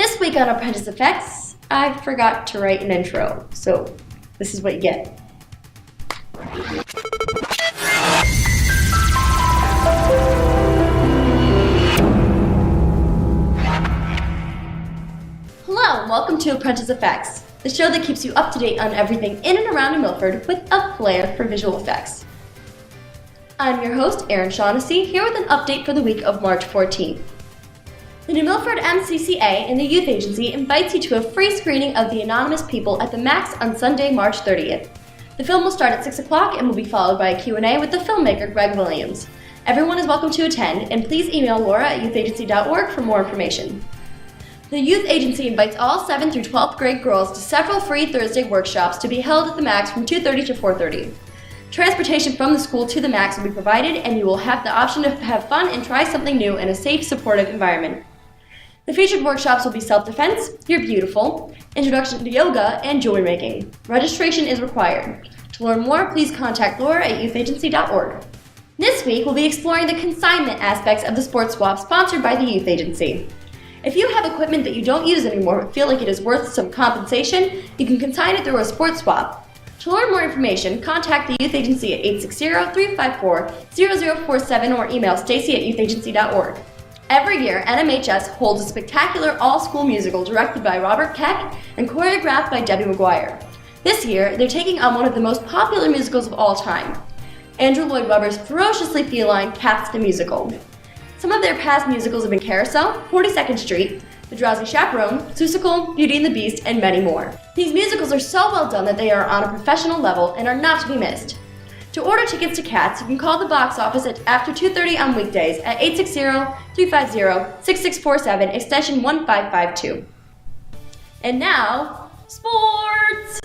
This week on Apprentice Effects, I forgot to write an intro, so this is what you get. Hello, and welcome to Apprentice Effects, the show that keeps you up to date on everything in and around New Milford with a flair for visual effects. I'm your host, Erin Shaughnessy, here with an update for the week of March 14th. The New Milford MCCA and the Youth Agency invites you to a free screening of The Anonymous People at the Max on Sunday, March 30th. The film will start at 6 o'clock and will be followed by a Q&A with the filmmaker Greg Williams. Everyone is welcome to attend, and please email Laura at youthagency.org for more information. The Youth Agency invites all 7th through 12th grade girls to several free Thursday workshops to be held at the Max from 2:30 to 4:30. Transportation from the school to the Max will be provided, and you will have the option to have fun and try something new in a safe, supportive environment. The featured workshops will be self-defense, You're Beautiful, Introduction to Yoga, and Jewelry Making. Registration is required. To learn more, please contact Laura at youthagency.org. This week, we'll be exploring the consignment aspects of the Sports Swap sponsored by the Youth Agency. If you have equipment that you don't use anymore but feel like it is worth some compensation, you can consign it through a Sports Swap. To learn more information, contact the Youth Agency at 860-354-0047 or email stacy at youthagency.org. Every year, NMHS holds a spectacular all-school musical directed by Robert Keck and choreographed by Debbie McGuire. This year, they're taking on one of the most popular musicals of all time, Andrew Lloyd Webber's ferociously feline Cats the Musical. Some of their past musicals have been Carousel, 42nd Street, The Drowsy Chaperone, Seussical, Beauty and the Beast, and many more. These musicals are so well done that they are on a professional level and are not to be missed. To order tickets to Cats, you can call the box office after 2:30 on weekdays at 860-350-6647, extension 1552. And now, sports!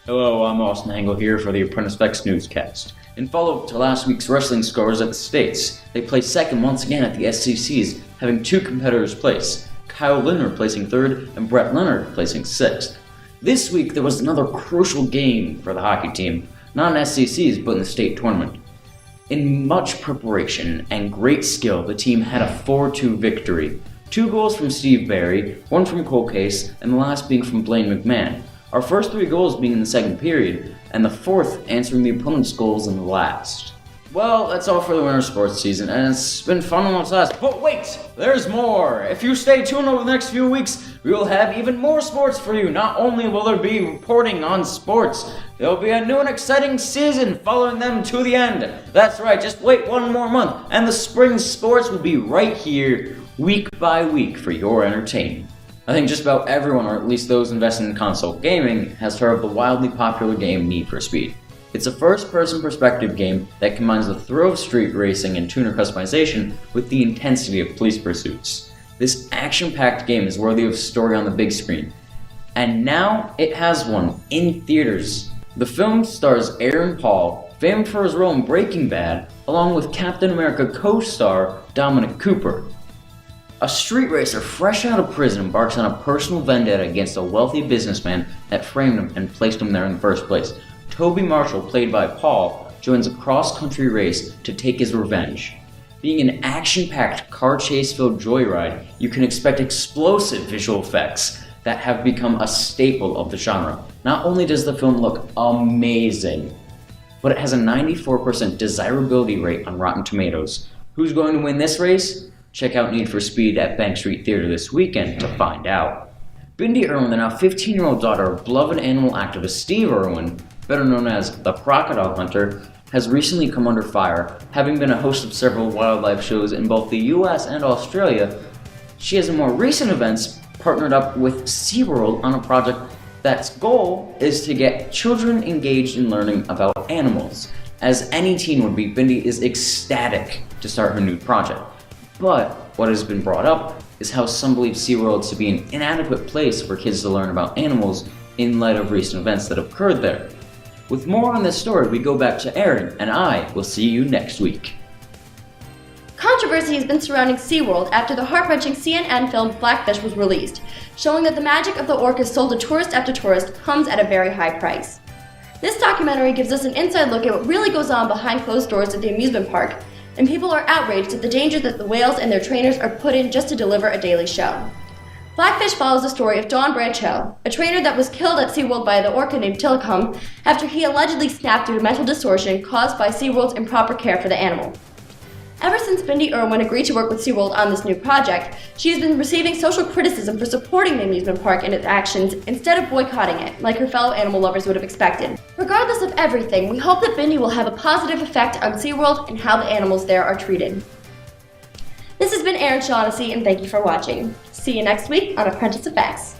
Hello, I'm Austin Engel here for the Apprentice Effects newscast. In follow-up to last week's wrestling scores at the States, they placed second once again at the SCCs, having two competitors place, Kyle Lindner placing third and Brett Leonard placing sixth. This week there was another crucial game for the hockey team, not in SCCs but in the state tournament. In much preparation and great skill, the team had a 4-2 victory. 2 goals from Steve Barry, 1 from Cole Case, and the last being from Blaine McMahon. Our first 3 goals being in the second period, and the fourth answering the opponent's goals in the last. Well, that's all for the winter sports season, and it's been fun while it's last. But wait! There's more! If you stay tuned over the next few weeks, we will have even more sports for you. Not only will there be reporting on sports, there will be a new and exciting season following them to the end. That's right, just wait one more month, and the spring sports will be right here, week by week, for your entertainment. I think just about everyone, or at least those invested in console gaming, has heard of the wildly popular game Need for Speed. It's a first-person perspective game that combines the thrill of street racing and tuner customization with the intensity of police pursuits. This action-packed game is worthy of a story on the big screen. And now it has one in theaters. The film stars Aaron Paul, famed for his role in Breaking Bad, along with Captain America co-star Dominic Cooper. A street racer fresh out of prison embarks on a personal vendetta against a wealthy businessman that framed him and placed him there in the first place. Toby Marshall, played by Paul, joins a cross-country race to take his revenge. Being an action-packed, car chase-filled joyride, you can expect explosive visual effects that have become a staple of the genre. Not only does the film look amazing, but it has a 94% desirability rate on Rotten Tomatoes. Who's going to win this race? Check out Need for Speed at Bank Street Theater this weekend to find out. Bindi Irwin, the now 15-year-old daughter of beloved animal activist Steve Irwin, better known as the Crocodile Hunter, has recently come under fire. Having been a host of several wildlife shows in both the US and Australia, she has in more recent events partnered up with SeaWorld on a project that's goal is to get children engaged in learning about animals. As any teen would be, Bindi is ecstatic to start her new project. But what has been brought up is how some believe SeaWorld to be an inadequate place for kids to learn about animals in light of recent events that have occurred there. With more on this story, we go back to Erin, and I will see you next week. Controversy has been surrounding SeaWorld after the heart-wrenching CNN film Blackfish was released, showing that the magic of the orcas sold to tourist after tourist comes at a very high price. This documentary gives us an inside look at what really goes on behind closed doors at the amusement park, and people are outraged at the danger that the whales and their trainers are put in just to deliver a daily show. Blackfish follows the story of Don Brancho, a trainer that was killed at SeaWorld by the orca named Tillicum after he allegedly snapped due to mental distortion caused by SeaWorld's improper care for the animal. Ever since Bindi Irwin agreed to work with SeaWorld on this new project, she has been receiving social criticism for supporting the amusement park in its actions instead of boycotting it, like her fellow animal lovers would have expected. Regardless of everything, we hope that Bindi will have a positive effect on SeaWorld and how the animals there are treated. This has been Erin Shaughnessy, and thank you for watching. See you next week on Apprentice Effects.